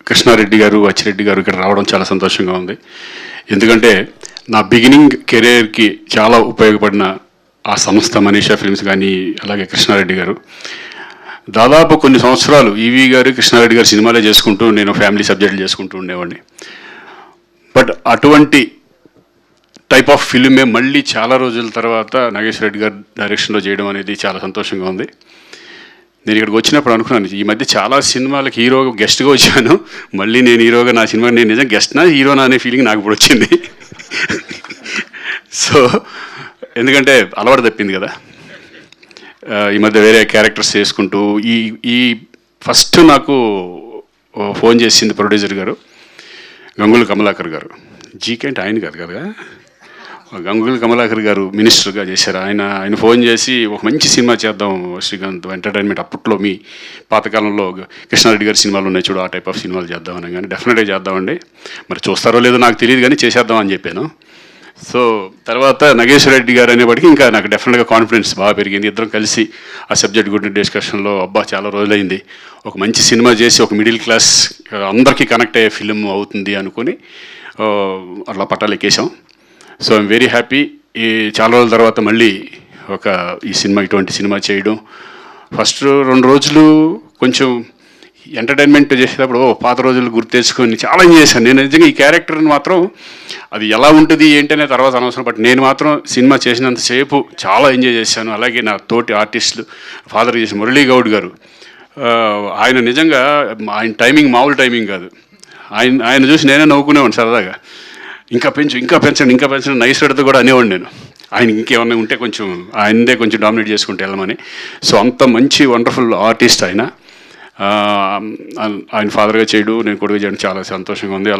కృష్ణారెడ్డి గారు, అచ్చిరెడ్డి గారు ఇక్కడ రావడం చాలా సంతోషంగా ఉంది. ఎందుకంటే నా బిగినింగ్ కెరీర్కి చాలా ఉపయోగపడిన ఆ సంస్థ మనీషా ఫిల్మ్స్ కానీ, అలాగే కృష్ణారెడ్డి గారు. దాదాపు కొన్ని సంవత్సరాలు ఈవీ గారు, కృష్ణారెడ్డి గారు సినిమాలే చేసుకుంటూ నేను ఫ్యామిలీ సబ్జెక్టులు చేసుకుంటూ ఉండేవాడిని. బట్ అటువంటి టైప్ ఆఫ్ ఫిల్మే మళ్ళీ చాలా రోజుల తర్వాత నాగేశ్వర రెడ్డి గారు డైరెక్షన్లో చేయడం అనేది చాలా సంతోషంగా ఉంది. నేను ఇక్కడికి వచ్చినప్పుడు అనుకున్నాను, ఈ మధ్య చాలా సినిమాలకు హీరోగా గెస్ట్గా వచ్చాను, మళ్ళీ నేను హీరోగా నా సినిమా నేను నిజం గెస్ట్నా హీరోనా అనే ఫీలింగ్ నాకు ఇప్పుడు వచ్చింది. సో ఎందుకంటే అలవాటు తప్పింది కదా. ఈ మధ్య వేరే క్యారెక్టర్స్ చేసుకుంటూ ఈ ఫస్ట్ నాకు ఫోన్ చేసింది ప్రొడ్యూసర్ గారు, గంగుల కమలాకర్ గారు. జీకే అంటే ఆయన కాదు కదా, గంగుల కమలాకర్ గారు మినిస్టర్గా చేశారు. ఆయన ఫోన్ చేసి ఒక మంచి సినిమా చేద్దాం శ్రీకాంత్ ఎంటర్టైన్మెంట్, అప్పట్లో మీ పాతకాలంలో కృష్ణారెడ్డి గారి సినిమాలు ఉన్నాయి చూడు, ఆ టైప్ ఆఫ్ సినిమాలు చేద్దామని. కానీ డెఫినెట్గా చేద్దామండి, మరి చూస్తారో లేదో నాకు తెలియదు కానీ చేసేద్దాం అని చెప్పాను. సో తర్వాత నాగేశ్వర రెడ్డి గారు అనేవాడికి ఇంకా నాకు డెఫినెట్గా కాన్ఫిడెన్స్ బాగా పెరిగింది. ఇద్దరం కలిసి ఆ సబ్జెక్ట్ గురించి డిస్కషన్లో అబ్బా చాలా రోజులైంది, ఒక మంచి సినిమా చేసి ఒక మిడిల్ క్లాస్ అందరికీ కనెక్ట్ అయ్యే ఫిలిం అవుతుంది అనుకుని అట్లా పట్టాలు ఎక్కేసాం. So I'm very happy. ఈ చాలా రోజుల తర్వాత మళ్ళీ ఇటువంటి సినిమా చేయడం. ఫస్ట్ 2 రోజులు కొంచెం ఎంటర్టైన్మెంట్ చేసేటప్పుడు పాత రోజులు గుర్తు తెచ్చుకొని చాలా ఎంజాయ్ చేశాను. నేను నిజంగా ఈ క్యారెక్టర్ని మాత్రం అది ఎలా ఉంటుంది ఏంటనే తర్వాత అనవసరం, బట్ నేను మాత్రం సినిమా చేసినంతసేపు చాలా ఎంజాయ్ చేశాను. అలాగే నా తోటి ఆర్టిస్టులు, ఫాదర్ చేసిన మురళీ గౌడ్ గారు, ఆయన నిజంగా ఆయన టైమింగ్ మామూలు టైమింగ్ కాదు. ఆయన చూసి నేనే నవ్వుకునేవాడిని సరదాగా, ఇంకా పెంచండి నైస్ రెడ్తో కూడా అనేవాడిని నేను. ఆయన ఇంకేమన్నా ఉంటే కొంచెం ఆయనదే కొంచెం డామినేట్ చేసుకుంటూ వెళ్ళమని. సో అంత మంచి వండర్ఫుల్ ఆర్టిస్ట్ ఆయన. ఆయన ఫాదర్గా చేయడం, నేను కొడుకు చేయడం చాలా సంతోషంగా ఉంది.